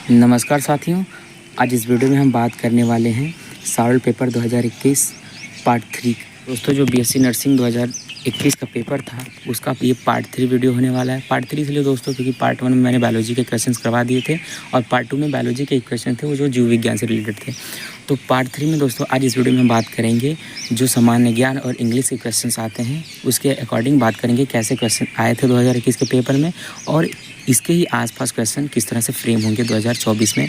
नमस्कार साथियों, आज इस वीडियो में हम बात करने वाले हैं सारल पेपर 2021 पार्ट 3। दोस्तों, जो बीएससी नर्सिंग 2021 का पेपर था उसका ये पार्ट 3 वीडियो होने वाला है। पार्ट 3 इसलिए दोस्तों क्योंकि पार्ट 1 में मैंने बायोलॉजी के क्वेश्चंस करवा दिए थे और पार्ट 2 में बायोलॉजी के क्वेश्चन थे वो जो जीव विज्ञान से रिलेटेड थे। तो पार्ट 3 में दोस्तों आज इस वीडियो में हम बात करेंगे जो सामान्य ज्ञान और इंग्लिश के क्वेश्चंस आते हैं उसके अकॉर्डिंग बात करेंगे कैसे क्वेश्चन आए थे 2021 के पेपर में और इसके ही आसपास क्वेश्चन किस तरह से फ्रेम होंगे 2024 में।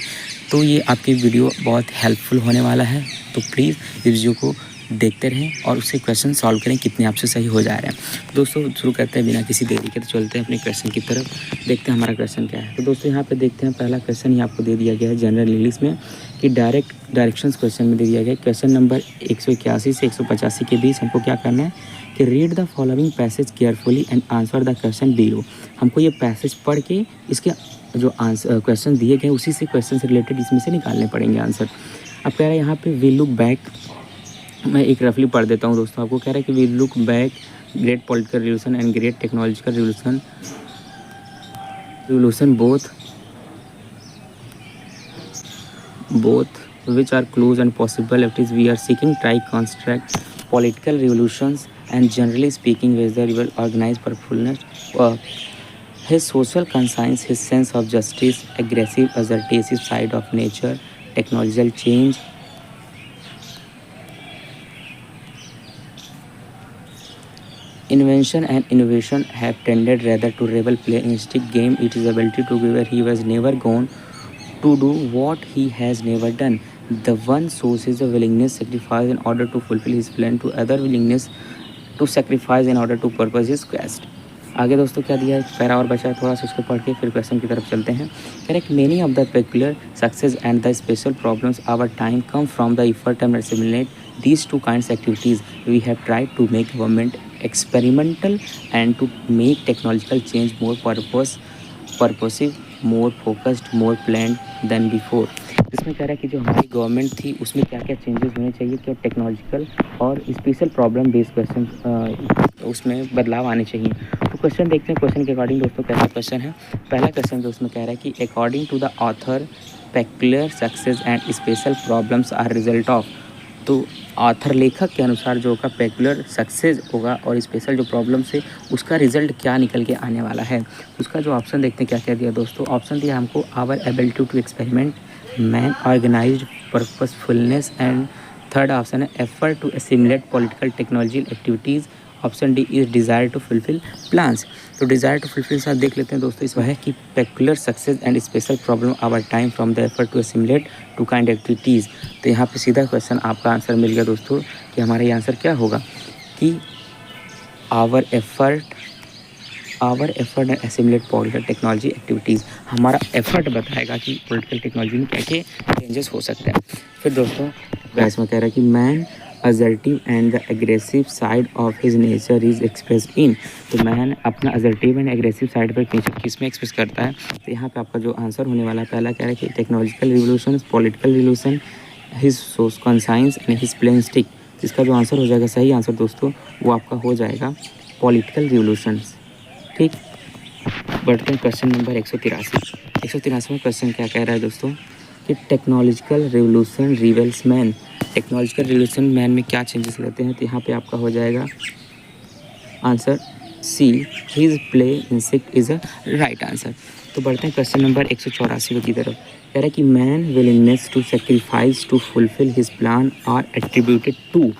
तो ये आपकी वीडियो बहुत हेल्पफुल होने वाला है, तो प्लीज़ इस वीडियो को देखते रहें और उससे क्वेश्चन सॉल्व करें कितने आपसे सही हो जा रहे हैं। दोस्तों शुरू करते हैं बिना किसी देरी के, तो चलते हैं अपने क्वेश्चन की तरफ, देखते हैं हमारा क्वेश्चन क्या है। तो दोस्तों यहाँ पे देखते हैं पहला क्वेश्चन ही आपको दे दिया गया है जनरल इंग्लिश में कि डायरेक्शंस क्वेश्चन में दे दिया गया है। क्वेश्चन नंबर 181 से 185 के बीच हमको क्या करना है कि read the following passage carefully and answer the question below. हमको ये पैसेज पढ़ के इसके जो आंसर क्वेश्चन दिए गए उसी से क्वेश्चन से रिलेटेड इसमें से निकालने पड़ेंगे आंसर। अब कह रहा है यहाँ पे वी लुक बैक, मैं एक रफली पढ़ देता हूँ दोस्तों आपको। कह रहा है कि we look back great political revolution and great technological revolution both which are close and possible if it is we are seeking try construct political revolutions and generally speaking whether they will organize purposefulness his social conscience, his sense of justice, aggressive assertive side of nature, technological change, invention and innovation have tended rather to rebel play instinct game it is ability to be where he was never gone to do what he has never done. The one sources a willingness sacrifice in order to fulfill his plan to other willingness to sacrifice in order to purpose his quest. आगे दोस्तों क्या दिया है, para और बचा है, थोड़ा सा उसको पढ़ के फिर क्वेश्चन की तरफ चलते हैं। Correct many of the peculiar success and the special problems our time come from the effort and assimilate these two kinds of activities. We have tried to make government experimental and to make technological change more purposive, more focused, more planned than before. इसमें कह रहा है कि जो हमारी government थी उसमें क्या क्या चेंजेस होने चाहिए, क्या टेक्नोलॉजिकल और स्पेशल प्रॉब्लम बेस्ड क्वेश्चन उसमें बदलाव आने चाहिए। तो क्वेश्चन देखते हैं क्वेश्चन के अकॉर्डिंग दोस्तों कैसा क्वेश्चन है। पहला क्वेश्चन जो उसमें कह रहा है कि according to the author peculiar success and special problems are result of. तो ऑथर लेखक के अनुसार जो का पेक्युलर सक्सेस होगा और स्पेशल जो प्रॉब्लम से उसका रिजल्ट क्या निकल के आने वाला है। उसका जो ऑप्शन देखते हैं क्या क्या दिया दोस्तों। ऑप्शन दिया हमको our ability to experiment, man organised purposefulness and third option है effort to assimilate political technological activities. Option D is desire to fulfil plans. तो डिज़ायर टू फुलफिल साथ देख लेते हैं दोस्तों। इसमें है कि peculiar success and special problem our time from the effort to assimilate two kind activities. तो यहाँ पे सीधा क्वेश्चन आपका आंसर मिल गया दोस्तों कि हमारा ये आंसर क्या होगा कि our effort and assimilate political technology activities. हमारा एफर्ट बताएगा कि पॉलिटिकल टेक्नोलॉजी में क्या क्या चेंजेस हो सकते हैं। फिर दोस्तों इसमें कह रहा है कि man assertive and the aggressive side of his nature is expressed in. तो मैन अपना असर्टिव एंड एग्रेसिव साइड पर किस में एक्सप्रेस करता है। तो यहाँ पे आपका जो आंसर होने वाला है पहला कह रहा है कि technological revolution, political revolution, his conscience and his plain stick. इसका जो आंसर हो जाएगा सही आंसर दोस्तों वो आपका हो जाएगा पॉलिटिकल रिवोल्यूशंस। ठीक, बढ़ते हैं क्वेश्चन नंबर 183 में क्वेश्चन क्या कह रहा है दोस्तों कि technological revolution reveals man. Technological revolution man में क्या चेंजेस लाते हैं। तो यहाँ पे आपका हो जाएगा answer C, his play insect is a right answer. तो बढ़ते हैं क्वेश्चन नंबर 184 की तरफ। कह रहा है कि man willingness to sacrifice to fulfil his plan are attributed to.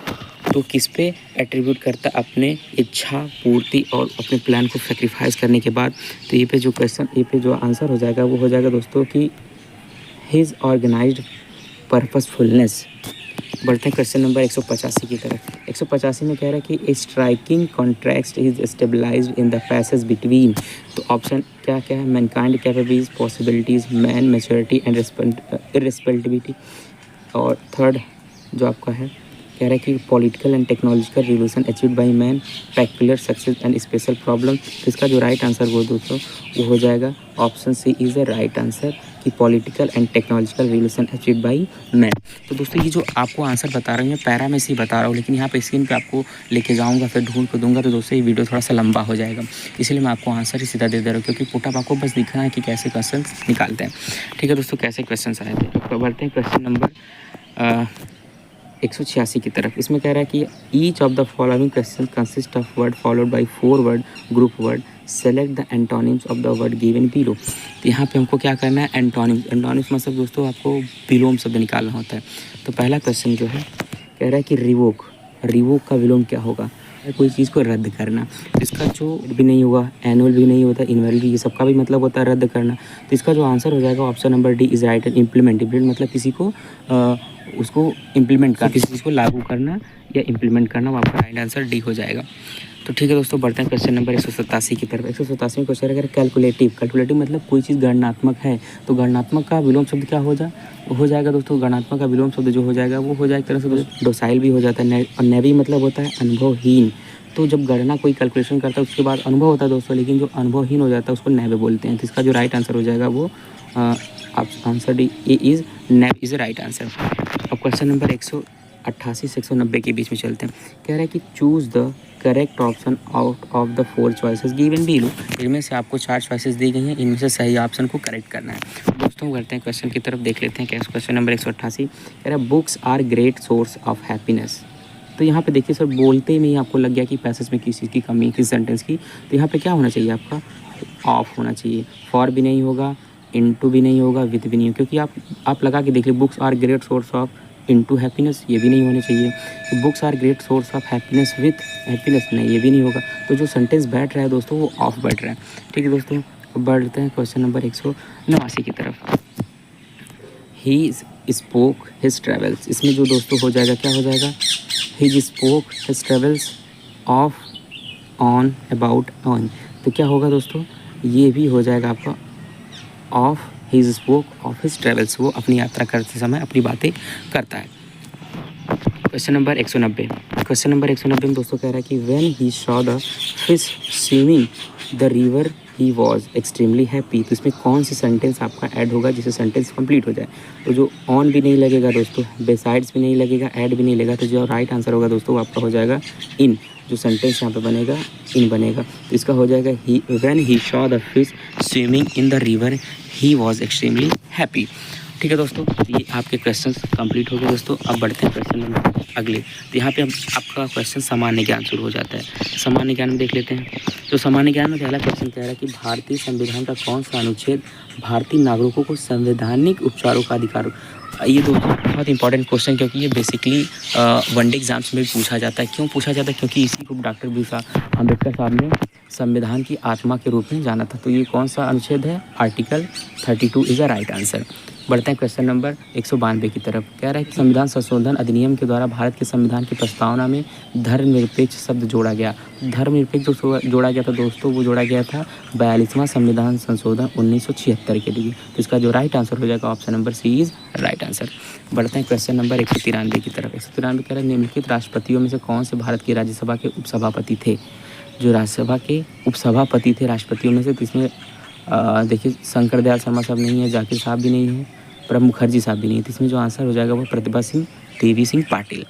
तो किस पे एट्रीब्यूट करता है, अपने इच्छा पूर्ति और अपने प्लान को सेक्रीफाइस करने के बाद। तो ये पे जो आंसर हो जाएगा वो हो जाएगा दोस्तों कि हिज ऑर्गेनाइज्ड पर्पसफुलनेस। बढ़ते हैं क्वेश्चन नंबर 185 की तरफ। 185 में कह रहा है कि striking contract is stabilised in the passage between. तो ऑप्शन क्या क्या है, mankind capabilities possibilities, man maturity and irresponsibility. और थर्ड जो आपका है कह रहा है कि political and technological revolution achieved by man, peculiar success and special problem. तो इसका जो राइट आंसर वो दोस्तों वो हो जाएगा option C is the right answer कि political and technological revolution achieved by man. तो दोस्तों ये जो आपको आंसर बता रहा हूँ मैं पैरा में से ही बता रहा हूँ, लेकिन यहाँ पे स्क्रीन पे आपको लेके जाऊँगा फिर ढूंढ को दूंगा, तो दोस्तों ये वीडियो थोड़ा सा लंबा हो जाएगा, इसलिए मैं आपको आंसर ही सीधा दे दे रहा हूँ, क्योंकि पुटअप आपको बस दिखना है कि कैसे क्वेश्चन निकालते हैं। ठीक है दोस्तों, कैसे क्वेश्चन आए थे, तो बढ़ते हैं क्वेश्चन नंबर 186 की तरफ। इसमें कह रहा है कि each of the following question consist of word followed by 4 word group word, select the antonyms of the word given below. तो यहाँ पे हमको क्या करना है, एंटोनिम्स। एंटोनिम्स मतलब दोस्तों आपको विलोम शब्द निकालना होता है। तो पहला क्वेश्चन जो है कह रहा है कि रिवोक, रिवोक का विलोम क्या होगा, कोई चीज़ को रद्द करना। तो इसका जो भी नहीं होगा, एनुअल भी नहीं होता, इनवल भी, ये सबका भी मतलब होता है रद्द करना। तो इसका जो आंसर हो जाएगा option number D is right. Implement, implement मतलब किसी को उसको इम्प्लीमेंट करना, किसी चीज़ को लागू करना या इम्प्लीमेंट करना, वो आपका राइट आंसर डी हो जाएगा। तो ठीक है दोस्तों, बढ़ते हैं क्वेश्चन नंबर 187 की तरफ। 187 क्वेश्चन अगर कैलकुलेटिव, कैलकुलेटिव मतलब कोई चीज़ गणनात्मक है, तो गणनात्मक का विलोम शब्द क्या हो जाएगा दोस्तों, गणनात्मक का विलोम शब्द जो हो जाएगा वो हो जाएगा तरह से डोसाइल भी हो जाता है, और नेवी मतलब होता है अनुभवहीन। तो जब गणना कोई कैलकुलेशन करता है उसके बाद अनुभव होता है दोस्तों, लेकिन जो अनुभवहीन हो जाता है उसको नैवे बोलते हैं। तो इसका जो राइट आंसर हो जाएगा वो answer D A is naive is right answer. अब क्वेश्चन नंबर 188 से 190 के बीच में चलते हैं। कह रहा है कि choose the correct option out of the 4 choices given below. इनमें से आपको 4 चॉइसेस दी गई हैं, इनमें से सही ऑप्शन को करेक्ट करना है। दोस्तों करते हैं क्वेश्चन की तरफ, देख लेते हैं क्या। क्वेश्चन नंबर 188 कह रहा है books are great source of happiness. तो यहाँ पे देखिए सर, बोलते में ही आपको लग गया कि पैसेज में किस चीज़ की कमी, किस सेंटेंस की। तो यहाँ पे क्या होना चाहिए, आपका ऑफ होना चाहिए। फॉर भी नहीं होगा, इनटू भी नहीं होगा, विथ भी नहीं होगा, क्योंकि आप लगा के देख लीजिए books are great source of into happiness, ये भी नहीं होने चाहिए। तो books are great source of happiness with happiness, नहीं, ये भी नहीं होगा। तो जो सेंटेंस बैठ रहा है दोस्तों वो ऑफ बैठ रहा है। ठीक है दोस्तों, बढ़ते हैं क्वेश्चन नंबर 189 की तरफ। ही स्पोक हिज ट्रेवल्स, इसमें जो दोस्तों हो जाएगा क्या हो जाएगा, he spoke his travels of on about on. तो क्या होगा दोस्तों, ये भी हो जाएगा आपका of he spoke of his travels, वो अपनी यात्रा करते समय अपनी बातें करता है। क्वेश्चन नंबर 190, क्वेश्चन नंबर 190 में दोस्तों कह रहा है कि when he saw the fish swimming the river he was extremely happy. तो इसमें कौन सी सेंटेंस आपका ऐड होगा जिससे सेंटेंस कंप्लीट हो जाए। तो जो ऑन भी नहीं लगेगा दोस्तों, बेसाइड्स भी नहीं लगेगा, ऐड भी नहीं लगेगा, तो जो राइट आंसर होगा दोस्तों वो आपका हो जाएगा इन। जो सेंटेंस यहाँ पे बनेगा इन बनेगा, तो इसका हो जाएगा he when he saw the fish swimming in the river he was extremely happy. ठीक है दोस्तों, ये आपके क्वेश्चंस कंप्लीट हो गए दोस्तों। अब बढ़ते हैं क्वेश्चन नंबर अगले। तो यहाँ पे हम आपका क्वेश्चन सामान्य ज्ञान शुरू हो जाता है। सामान्य ज्ञान में देख लेते हैं। तो सामान्य ज्ञान में पहला क्वेश्चन कह रहा है कि भारतीय संविधान का कौन सा अनुच्छेद भारतीय नागरिकों को संवैधानिक उपचारों का अधिकार। ये दोस्तों बहुत इंपॉर्टेंट क्वेश्चन, क्योंकि ये बेसिकली वनडे एग्जाम्स में भी पूछा जाता है। क्यों पूछा जाता है, क्योंकि इसी को डॉक्टर B.आर. अम्बेडकर साहब ने संविधान की आत्मा के रूप में जाना था। तो ये कौन सा अनुच्छेद है, article 32 is the right answer. बढ़ते हैं क्वेश्चन नंबर 192 की तरफ। कह रहा है कि संविधान संशोधन अधिनियम के द्वारा भारत के संविधान की प्रस्तावना में धर्मनिरपेक्ष शब्द जोड़ा गया। धर्मनिरपेक्ष जो जोड़ा गया था दोस्तों, वो जोड़ा गया था 42वां संविधान संशोधन 1976 के लिए। तो इसका जो राइट आंसर हो जाएगा option number C is right answer. बढ़ते हैं क्वेश्चन नंबर 193 की तरफ। 193 कह रहा है निम्नलिखित राष्ट्रपतियों में से कौन से भारत की राज्यसभा के उपसभापति थे। जो राज्यसभा के उपसभापति थे राष्ट्रपतियों में से, तो इसमें देखिए शंकर दयाल शर्मा साहब नहीं है, जाकिर साहब भी नहीं है, प्रणब मुखर्जी साहब भी नहीं है। तो इसमें जो आंसर हो जाएगा वो प्रतिभा सिंह देवी सिंह पाटिल।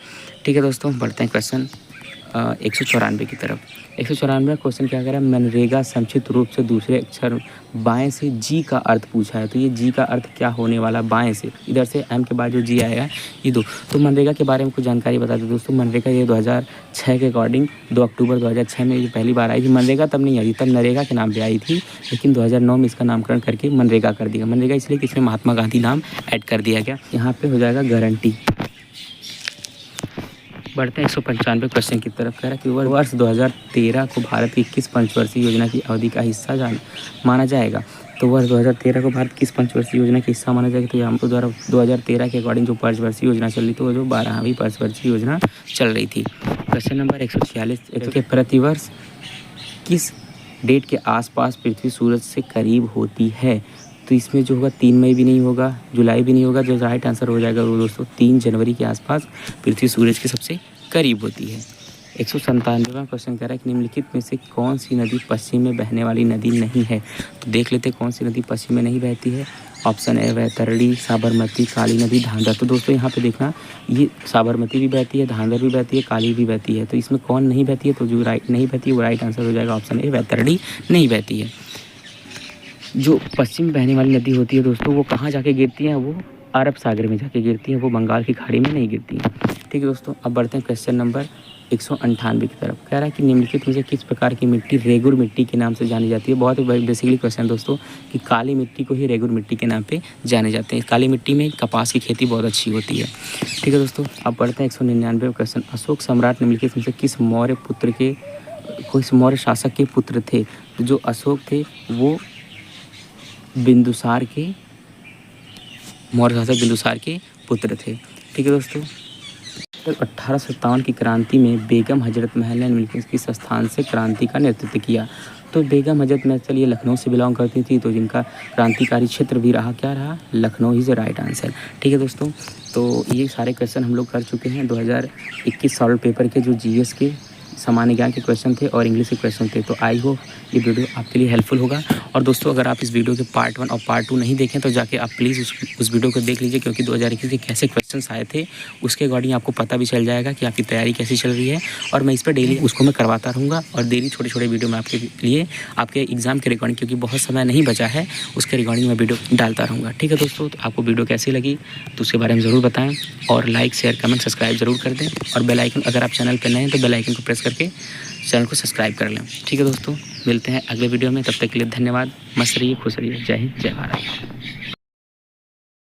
ठीक है दोस्तों, बढ़ते हैं क्वेश्चन 194 की तरफ। 194 क्वेश्चन क्या कह रहा है, मनरेगा संक्षिप्त रूप से दूसरे अक्षर बाएं से जी का अर्थ पूछा है। तो ये जी का अर्थ क्या होने वाला, बाएं से, इधर से एम के बाद जो जी आएगा ये दो। तो मनरेगा के बारे में कुछ जानकारी बता दें दोस्तों। मनरेगा ये 2006 के अकॉर्डिंग 2 अक्टूबर 2006 में ये पहली बार आई थी। मनरेगा तब नहीं आई, तब नरेगा के नाम पे आई थी, लेकिन 2009 में इसका नामकरण करके मनरेगा कर दिया। मनरेगा इसलिए कि इसमें महात्मा गांधी नाम ऐड कर दिया गया। यहाँ पे हो जाएगा गारंटी। बढ़ते हैं 195 क्वेश्चन की तरफ। कह रहा है कि वर्ष 2013 को भारत की किस पंचवर्षीय योजना की अवधि का हिस्सा माना जाएगा। तो वर्ष 2013 को भारत किस पंचवर्षीय योजना का हिस्सा माना जाएगा। तो यहाँ पर 2013 के अकॉर्डिंग जो पंचवर्षीय योजना चल रही थी वो जो 12वीं पंचवर्षीय योजना चल रही थी। क्वेश्चन नंबर 146 के प्रतिवर्ष किस डेट के आसपास पृथ्वी सूरज से करीब होती है। तो इसमें जो होगा 3 मई भी नहीं होगा, जुलाई भी नहीं होगा। जो राइट आंसर हो जाएगा वो दोस्तों 3 जनवरी के आसपास पृथ्वी सूरज के सबसे करीब होती है। 197वां क्वेश्चन कह रहा है कि निम्नलिखित में से कौन सी नदी पश्चिम में बहने वाली नदी नहीं है। तो देख लेते हैं कौन सी नदी पश्चिम में नहीं बहती है। ऑप्शन ए वैतरणी, साबरमती, काली नदी, धांधर। तो दोस्तों यहाँ पे देखना, ये साबरमती भी बहती है, धांधर भी बहती है, काली भी बहती है। तो इसमें कौन नहीं बहती है, तो जो राइट नहीं बहती है वो राइट आंसर हो जाएगा ऑप्शन ए वैतरणी नहीं बहती है। जो पश्चिम में बहने वाली नदी होती है दोस्तों वो कहाँ जाके गिरती हैं, वो अरब सागर में जाके गिरती हैं, वो बंगाल की खाड़ी में नहीं गिरती हैं। ठीक है दोस्तों, अब बढ़ते हैं क्वेश्चन नंबर 198 की तरफ। कह रहा है कि निम्नलिखित में से किस प्रकार की मिट्टी रेगुर मिट्टी के नाम से जानी जाती है। बहुत ही बेसिकली क्वेश्चन दोस्तों कि काली मिट्टी को ही रेगुर मिट्टी के नाम पे जाने जाते हैं। काली मिट्टी में कपास की खेती बहुत अच्छी होती है। ठीक है दोस्तों, अब बढ़ते हैं 199 क्वेश्चन। अशोक सम्राट निम्नलिखित में से किस मौर्य पुत्र के, किस मौर्य शासक के पुत्र थे। तो जो अशोक थे वो बिंदुसार के, मौर्य शासक बिंदुसार के पुत्र थे। ठीक है दोस्तों, तो 1857 की क्रांति में बेगम हजरत महल ने निम्नलिखित किस स्थान से क्रांति का नेतृत्व किया। तो बेगम हजरत महल ये लखनऊ से बिलोंग करती थी, तो जिनका क्रांतिकारी क्षेत्र भी रहा, क्या रहा, Lucknow is the right answer. ठीक है दोस्तों, तो ये सारे क्वेश्चन हम लोग कर चुके हैं 2021 सॉल्व पेपर के, जो जीएस के सामान्य ज्ञान के क्वेश्चन थे और इंग्लिश के क्वेश्चन थे। तो आई होप ये वीडियो आपके लिए हेल्पफुल होगा। और दोस्तों अगर आप इस वीडियो के पार्ट 1 और पार्ट 2 नहीं देखें तो जाके आप प्लीज़ उस वीडियो को देख लीजिए, क्योंकि 2021 के कैसे क्वेश्चंस आए थे उसके अकॉर्डिंग आपको पता भी चल जाएगा कि आपकी तैयारी कैसी चल रही है। और मैं इस पर डेली उसको मैं करवाता रहूँगा और डेली छोटे छोटे वीडियो मैं आपके लिए आपके एग्जाम के रिकॉर्डिंग, क्योंकि बहुत समय नहीं बचा है, उसके रिकॉर्डिंग मैं वीडियो डालता रहूँगा। ठीक है दोस्तों, तो आपको वीडियो कैसी लगी तो उसके बारे में ज़रूर बताएं और लाइक शेयर कमेंट सब्सक्राइब ज़रूर कर दें। और बेल आइकन, अगर आप चैनल पर नए हैं तो बेल आइकन को प्रेस करके चैनल को सब्सक्राइब कर लें। ठीक है दोस्तों, मिलते हैं अगले वीडियो में, तब तक के लिए धन्यवाद। मस्त रहिए, खुश रहिए। जय हिंद, जय भारत।